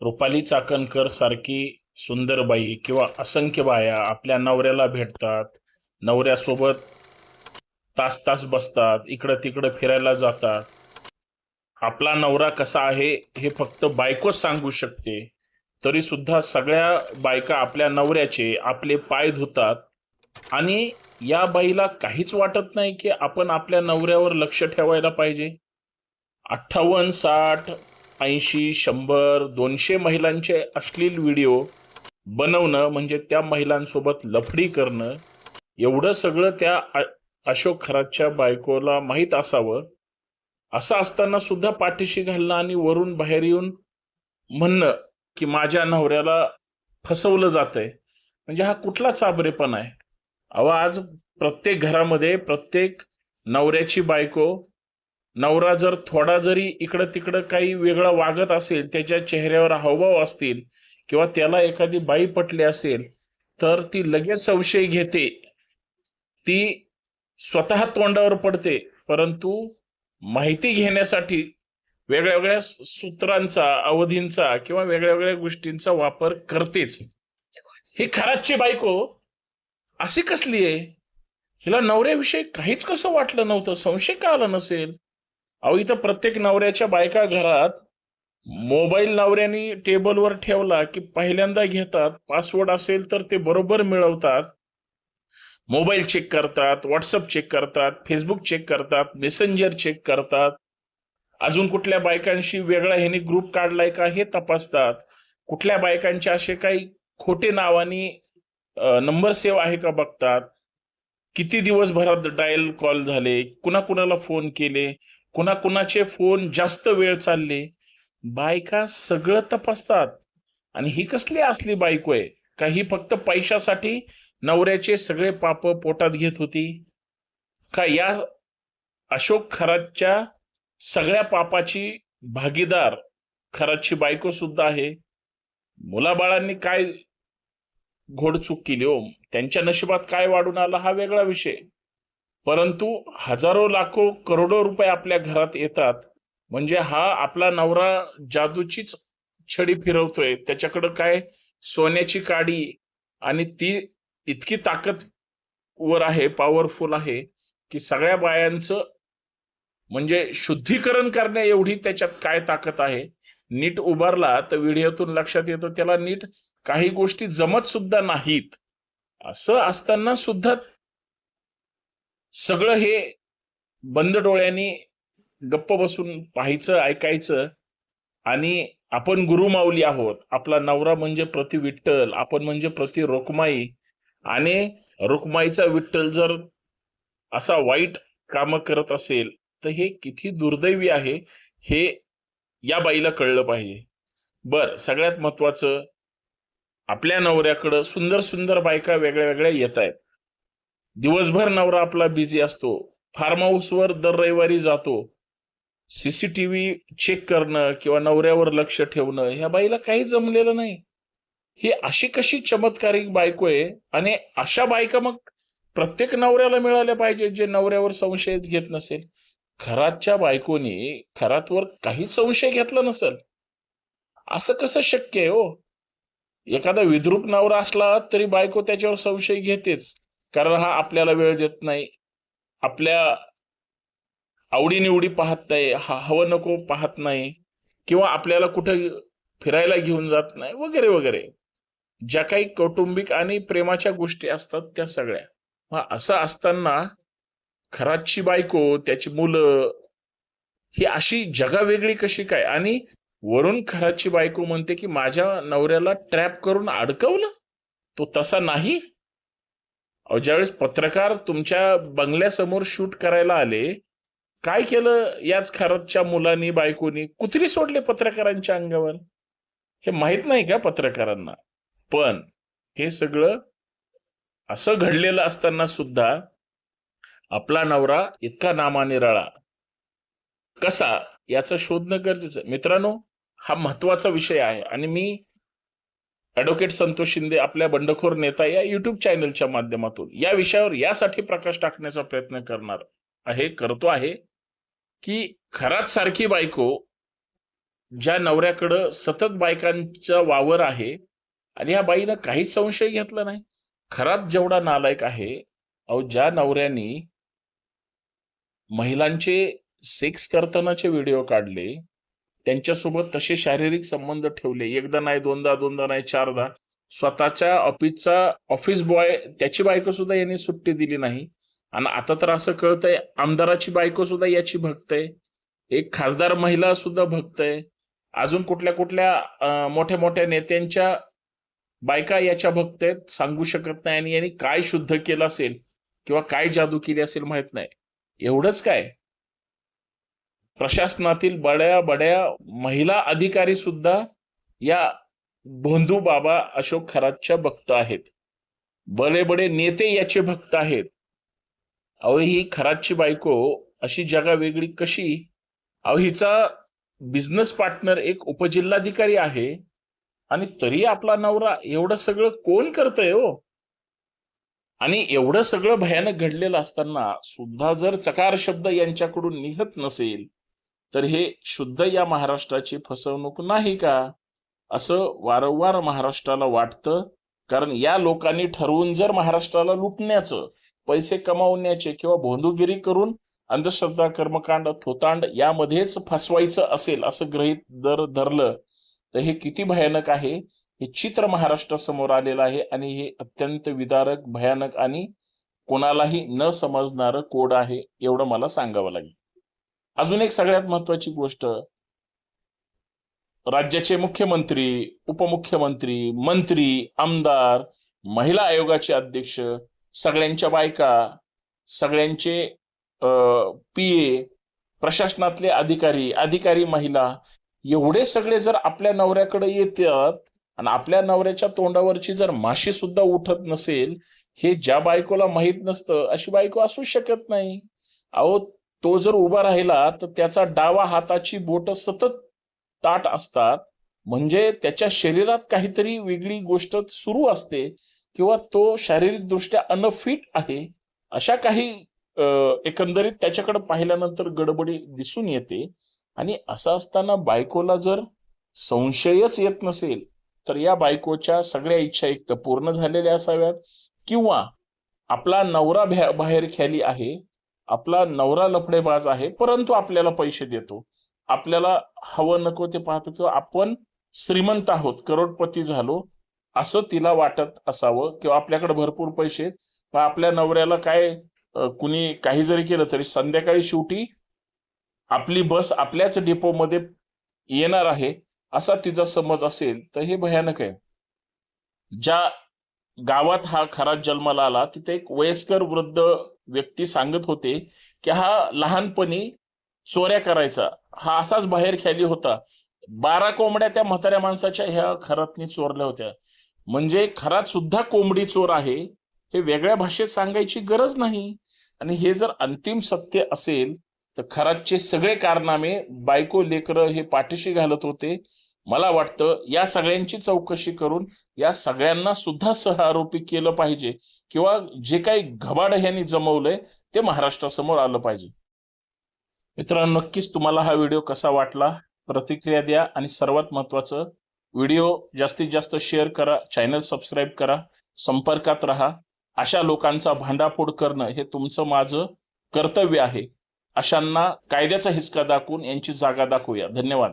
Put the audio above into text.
रुपाली चाकणकर सारखी सुंदर बाई किंवा असंख्य बाया आपल्या नवऱ्याला भेटतात, नवऱ्यासोबत तास तास बसतात, इकडं तिकडं फिरायला जातात. आपला नवरा कसा आहे हे फक्त बायकोच सांगू शकते. तरी सुद्धा सगळ्या बायका आपल्या नवऱ्याचे आपले पाय धुतात आणि या बाईला काहीच वाटत नाही की आपण आपल्या नवऱ्यावर लक्ष ठेवायला पाहिजे. 58, 60, 80, 100, 200 महिलांचे अश्लील व्हिडिओ बनवणं म्हणजे त्या महिलांसोबत लफडी करणं, एवढं सगळं त्या अशोक खरातच्या बायकोला माहीत असावं. असं असताना सुद्धा पाठीशी घालणं आणि वरून बाहेर येऊन म्हणणं की माझ्या नवऱ्याला फसवलं जातंय, म्हणजे हा कुठला चाबरेपणा आहे? अहो, आज प्रत्येक घरामध्ये प्रत्येक नवऱ्याची बायको, नवरा जर थोडा जरी इकडं तिकडं काही वेगळं वागत असेल, त्याच्या चेहऱ्यावर हावभाव असतील किंवा त्याला एखादी बाई पटली असेल, तर ती लगेच संशय घेते. ती स्वतः तोंडावर पडते, परंतु माहिती घेण्यासाठी वेगळ्या वेगळ्या सूत्रांचा, अवधींचा किंवा वेगळ्या वेगळ्या गोष्टींचा वापर करतेच. ही खरातची बायको अशी कसली आहे? हिला नवऱ्याविषयी काहीच कसं वाटलं नव्हतं? संशय का आला नसेल? अहो, इथं प्रत्येक नवऱ्याच्या बायका घरात मोबाईल नवऱ्याने टेबलवर ठेवला की पहिल्यांदा घेतात, पासवर्ड असेल तर ते बरोबर मिळवतात, मोबाईल चेक करतात, व्हॉट्सअप चेक करतात, फेसबुक चेक करतात, मेसेंजर चेक करतात, अजून कुठल्या बायकांशी वेगळा ह्याने ग्रुप काढलाय का हे तपासतात, कुठल्या बायकांचे असे काही खोटे नावानी नंबर सेव्ह आहे का बघतात, किती दिवसभरात डायल कॉल झाले, कुणाकुणाला फोन केले, कुणाकुणाचे फोन जास्त वेळ चालले, बायका सगळं तपासतात. आणि ही कसली असली बायको आहे? काही फक्त पैशासाठी नवऱ्याचे सगळे पाप पोटात घेत होती का? या अशोक खरातच्या सगळ्या पापाची भागीदार खरातची बायको सुद्धा आहे. मुलाबाळांनी काय घोडचूक केली हो, त्यांच्या नशिबात काय वाढून आला हा वेगळा विषय. परंतु हजारो लाखो करोडो रुपये आपल्या घरात येतात म्हणजे हा आपला नवरा जादूचीच छडी फिरवतोय, त्याच्याकडं काय सोन्याची काडी, आणि ती इतकी ताकदवर आहे, पॉवरफुल आहे की सगळ्या बायांचं म्हणजे शुद्धीकरण करण्या एवढी त्याच्यात काय ताकद आहे. नीट उभारला तर व्हिडिओतून लक्षात येतो त्याला नीट काही गोष्टी जमत सुद्धा नाहीत. असं असताना सुद्धा सगळं हे बंद डोळ्यांनी गप्प बसून पाहायचं, ऐकायचं. आणि आपण गुरुमाऊली आहोत. आपला नवरा म्हणजे प्रति विठ्ठल, आपण म्हणजे प्रति रुक्माई. आणि रुक्माईचा विठ्ठल जर असा वाईट काम करत असेल तर हे किती दुर्दैवी आहे हे या बाईला कळलं पाहिजे. बर, सगळ्यात महत्वाचं, आपल्या नवऱ्याकडं सुंदर सुंदर बायका वेगळ्या वेगळ्या येत आहेत. दिवसभर नवरा आपला बिझी असतो, फार्म हाऊसवर दर रविवारी जातो, सीसीटीव्ही चेक करणं किंवा नवऱ्यावर लक्ष ठेवणं ह्या बाईला काही जमलेलं नाही. ही अशी कशी चमत्कारिक बायको आहे? आणि अशा बायका मग प्रत्येक नवऱ्याला मिळाल्या पाहिजे जे नवऱ्यावर संशय घेत नसेल. खरातच्या बायकोनी खरातवर काहीच संशय घेतला नसेल, असं कसं शक्य आहे हो? एखादा विद्रूप नवरा असला तरी बायको त्याच्यावर संशय घेतेच, कारण हा आपल्याला वेळ देत नाही, आपल्या आवडीनिवडी पाहत नाही, हवं नको पाहत नाही, किंवा आपल्याला कुठं फिरायला घेऊन जात नाही, वगैरे वगैरे. ज्या काही कौटुंबिक आणि प्रेमाच्या गोष्टी असतात त्या सगळ्या. मग असं असताना खरातची बायको, त्याची मुलं, ही अशी जगावेगळी कशी काय? आणि वरून खरातची बायको म्हणते की माझ्या नवऱ्याला ट्रॅप करून अडकवलं. तो तसा नाही. ज्यावेळेस पत्रकार तुमच्या बंगल्यासमोर शूट करायला आले, काय केलं याच खरातच्या मुलांनी, बायकोनी? कुत्री सोडले पत्रकारांच्या अंगावर. हे माहित नाही का पत्रकारांना? पण हे सगळं असं घडलेलं असताना सुद्धा आपला नवरा इतका नामानिराळा कसा याचं शोधणं गरजेचं. मित्रांनो, हा महत्वाचा विषय आहे आणि मी ॲडव्होकेट संतोष शिंदे, आपल्या बंडखोर नेता या युट्यूब चॅनलच्या माध्यमातून या विषयावर यासाठी प्रकाश टाकण्याचा प्रयत्न करतो आहे की खरात सारखी बायको ज्या नवऱ्याकडं सतत बायकांचा वावर आहे आणि ह्या बाईनं काहीच संशय घेतला नाही. खरात जेवढा नालायक आहे, अहो ज्या नवऱ्यानी महिलांचे सेक्स करतानाचे व्हिडिओ काढले, त्यांच्यासोबत तसे शारीरिक संबंध ठेवले, एकदा नाही दोनदा नाही चारदा, स्वतःच्या ऑफिस बॉय त्याची बायको सुद्धा यांनी सुट्टी दिली नाही. आणि आता तर असं कळतंय आमदाराची बायको सुद्धा याची भक्त आहे, एक खासदार महिला सुद्धा भक्त आहे, अजून कुठल्या कुठल्या मोठ्या मोठ्या नेत्यांच्या बायका याच्या भक्त आहेत. सांगू शकत नाही. आणि यांनी काय शुद्ध केलं असेल किंवा काय जादू केली असेल माहित नाही. एवढंच काय, प्रशासनातील बड्या बड्या महिला अधिकारी सुद्धा या भोंदू बाबा अशोक खरातच्या भक्त आहेत. बडे बडे नेते याचे भक्त आहेत. अहो ही खरातची बायको अशी जगा वेगळी कशी? अहो हिचा बिझनेस पार्टनर एक उपजिल्हाधिकारी आहे आणि तरी आपला नवरा एवढं सगळं कोण करतंय हो? आणि एवढं सगळं भयानक घडलेलं असताना सुद्धा जर चकार शब्द यांच्याकडून निघत नसेल तर हे शुद्ध या महाराष्ट्राची फसवणूक नाही का, असं वारंवार महाराष्ट्राला वाटतं. कारण या लोकांनी ठरवून जर महाराष्ट्राला लुटण्याचं, पैसे कमावण्याचे किंवा भोंदूगिरी करून अंधश्रद्धा, कर्मकांड, थोतांड यामध्येच फसवायचं असेल असं गृहीत जर धरलं तर हे किती भयानक आहे हे चित्र महाराष्ट्रासमोर आलेलं आहे. आणि हे अत्यंत विदारक, भयानक आणि कोणालाही न समजणारं कोड आहे, एवढं मला सांगावं लागेल. अजून एक सगळ्यात महत्वाची गोष्ट, राज्याचे मुख्यमंत्री, उपमुख्यमंत्री, मंत्री, आमदार, महिला आयोगाचे अध्यक्ष, सगळ्यांच्या बायका, सगळ्यांचे पीए, प्रशासनातले अधिकारी महिला, एवढे सगळे जर आपल्या नवऱ्याकडे येतात आणि आपल्या नवऱ्याच्या तोंडावरची जर माशी सुद्धा उठत नसेल, हे ज्या बायकोला माहित नसतं अशी बायको असू शकत नाही. अहो तो जर उभा राहिला तर त्याचा डावा हाताची बोट सतत ताट असतात, म्हणजे त्याच्या शरीरात काहीतरी वेगळी गोष्ट सुरू असते किंवा तो शारीरिक दृष्ट्या अनफिट आहे, अशा काही एकंदरीत त्याच्याकडे पाहिल्यानंतर गडबडी दिसून येते. आणि असं असताना बायकोला जर संशयच येत नसेल तर या बायकोच्या सगळ्या इच्छा एक तर पूर्ण झालेल्या असाव्यात, किंवा आपला नवरा बाहेर ख्याली आहे, आपला नवरा लफडेबाज आहे, परंतु आपल्याला पैसे देतो, आपल्याला हवं नको ते पाहतो, किंवा आपण श्रीमंत आहोत, करोडपती झालो असं तिला वाटत असावं, किंवा आपल्याकडे भरपूर पैसे, आपल्या नवऱ्याला काय कुणी काही जरी केलं तरी संध्याकाळी शेवटी आपली बस आपल्याच डेपोमध्ये येणार आहे असा तिचा समज असेल तर हे भयानक आहे. ज्या गावात हा खरात जन्माला आला तिथे एक वयस्कर वृद्ध व्यक्ती सांगत होते की हा लहानपणी चोऱ्या करायचा, हा असाच बाहेर ख्याली होता. 12 कोंबड्या त्या म्हाताऱ्या माणसाच्या ह्या खरातनी चोरल्या होत्या. म्हणजे खरात सुद्धा कोंबडी चोर आहे हे वेगळ्या भाषेत सांगायची गरज नाही. आणि हे जर अंतिम सत्य असेल तर खरातचे सगळे कारनामे बायको लेकरं हे पाठीशी घालत होते. मला वाटतं या सगळ्यांची चौकशी करून या सगळ्यांना सुद्धा सहआरोपी केलं पाहिजे, किंवा जे काही घबाड ह्यांनी जमवलंय ते महाराष्ट्रासमोर आलं पाहिजे. मित्रांनो, नक्कीच तुम्हाला हा व्हिडिओ कसा वाटला प्रतिक्रिया द्या, आणि सर्वात महत्वाचं व्हिडिओ जास्तीत जास्त शेअर करा, चॅनल सबस्क्राईब करा, संपर्कात राहा. अशा लोकांचा भांडाफोड करणं हे तुमचं माझं कर्तव्य आहे. अशांना कायद्याचा हिसका दाखवून यांची जागा दाखवूया. धन्यवाद.